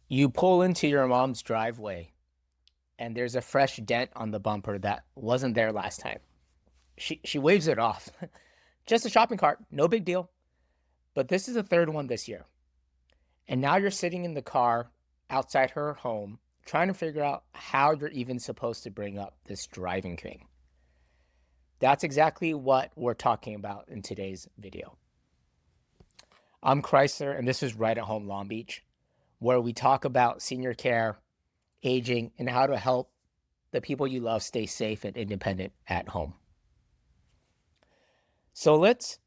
You pull into your mom's driveway and there's a fresh dent on the bumper that wasn't there last time. She waves it off. Just a shopping cart, no big deal. But this is the third one this year. And now you're sitting in the car outside her home trying to figure out how you're even supposed to bring up this driving thing. That's exactly what we're talking about in today's video. I'm Chrysler, and this is Right at Home Long Beach, where we talk about senior care, aging, and how to help the people you love stay safe and independent at home. So let's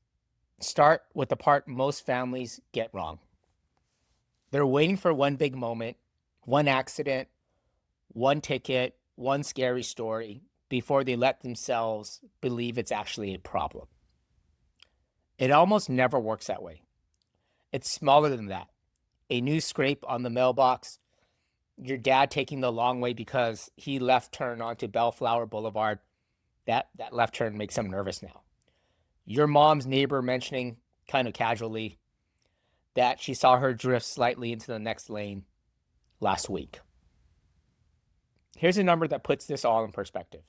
start with the part most families get wrong. They're waiting for one big moment, one accident, one ticket, one scary story before they let themselves believe it's actually a problem. It almost never works that way. It's smaller than that. A new scrape on the mailbox, your dad taking the long way because he left turn onto Bellflower Boulevard. That left turn makes him nervous now. Your mom's neighbor mentioning kind of casually that she saw her drift slightly into the next lane last week. Here's a number that puts this all in perspective.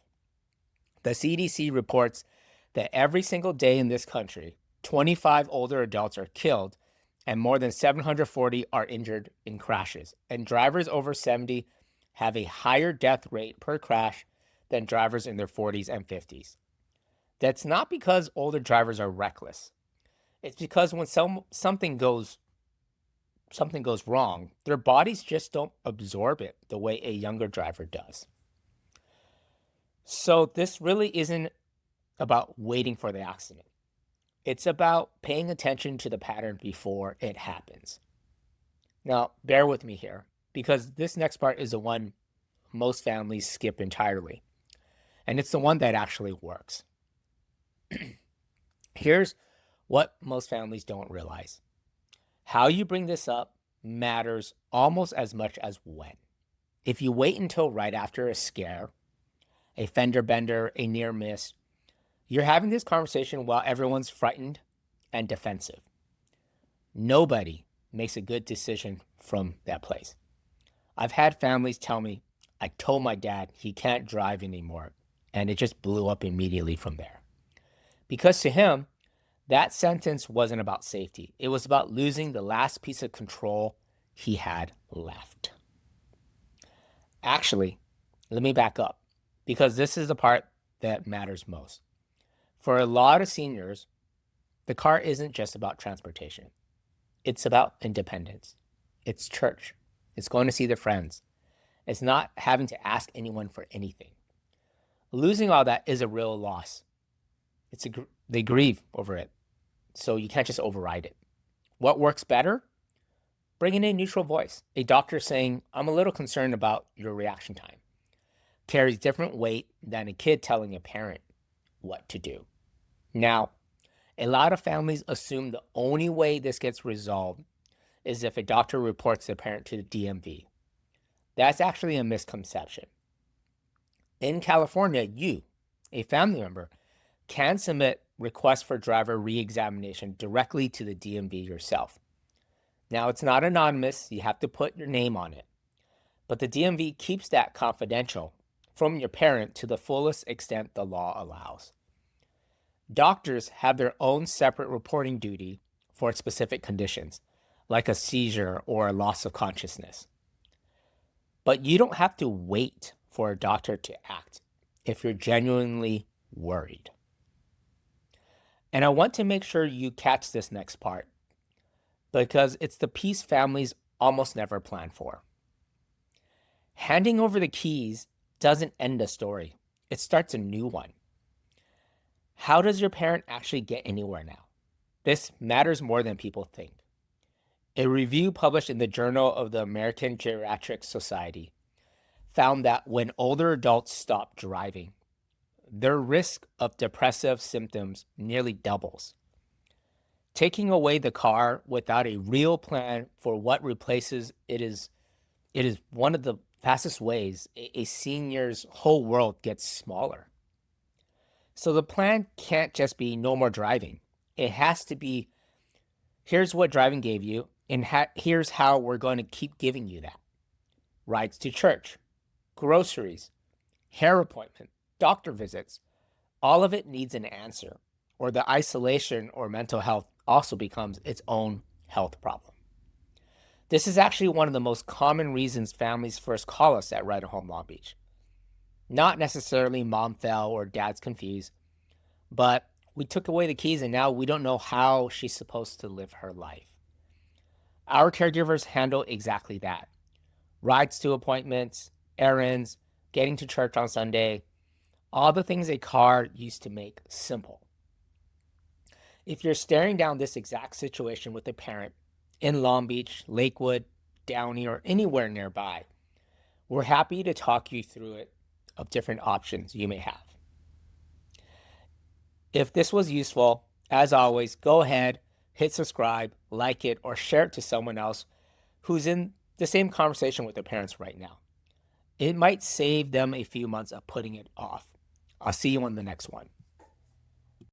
The CDC reports that every single day in this country, 25 older adults are killed and more than 740 are injured in crashes. And drivers over 70 have a higher death rate per crash than drivers in their 40s and 50s. That's not because older drivers are reckless. It's because when something goes wrong, their bodies just don't absorb it the way a younger driver does. So this really isn't about waiting for the accident. It's about paying attention to the pattern before it happens. Now, bear with me here, because this next part is the one most families skip entirely. And it's the one that actually works. Here's what most families don't realize. How you bring this up matters almost as much as when. If you wait until right after a scare, a fender bender, a near miss, you're having this conversation while everyone's frightened and defensive. Nobody makes a good decision from that place. I've had families tell me, I told my dad he can't drive anymore, and it just blew up immediately from there. Because to him, that sentence wasn't about safety. It was about losing the last piece of control he had left. Actually, let me back up, because this is the part that matters most. For a lot of seniors, the car isn't just about transportation. It's about independence. It's church. It's going to see their friends. It's not having to ask anyone for anything. Losing all that is a real loss. They grieve over it, so you can't just override it. What works better? Bring in a neutral voice. A doctor saying, I'm a little concerned about your reaction time, carries different weight than a kid telling a parent what to do. Now, a lot of families assume the only way this gets resolved is if a doctor reports the parent to the DMV. That's actually a misconception. In California, you, a family member, can submit requests for driver reexamination directly to the DMV yourself. Now, it's not anonymous. You have to put your name on it. But the DMV keeps that confidential from your parent to the fullest extent the law allows. Doctors have their own separate reporting duty for specific conditions, like a seizure or a loss of consciousness. But you don't have to wait for a doctor to act if you're genuinely worried. And I want to make sure you catch this next part, because it's the piece families almost never plan for. Handing over the keys doesn't end a story. It starts a new one. How does your parent actually get anywhere now? This matters more than people think. A review published in the Journal of the American Geriatric Society found that when older adults stop driving, their risk of depressive symptoms nearly doubles. Taking away the car without a real plan for what replaces it is one of the fastest ways a senior's whole world gets smaller. So the plan can't just be no more driving. It has to be, here's what driving gave you, And here's how we're going to keep giving you that: rides to church, groceries, hair appointment, doctor visits. All of it needs an answer, or the isolation or mental health also becomes its own health problem. This is actually one of the most common reasons families first call us at Ride Home Long Beach. Not necessarily mom fell or dad's confused, but we took away the keys and now we don't know how she's supposed to live her life. Our caregivers handle exactly that: rides to appointments, errands, getting to church on Sunday, all the things a car used to make simple. If you're staring down this exact situation with a parent in Long Beach, Lakewood, Downey, or anywhere nearby, we're happy to talk you through it of different options you may have. If this was useful, as always, go ahead, hit subscribe, like it, or share it to someone else who's in the same conversation with their parents right now. It might save them a few months of putting it off. I'll see you on the next one.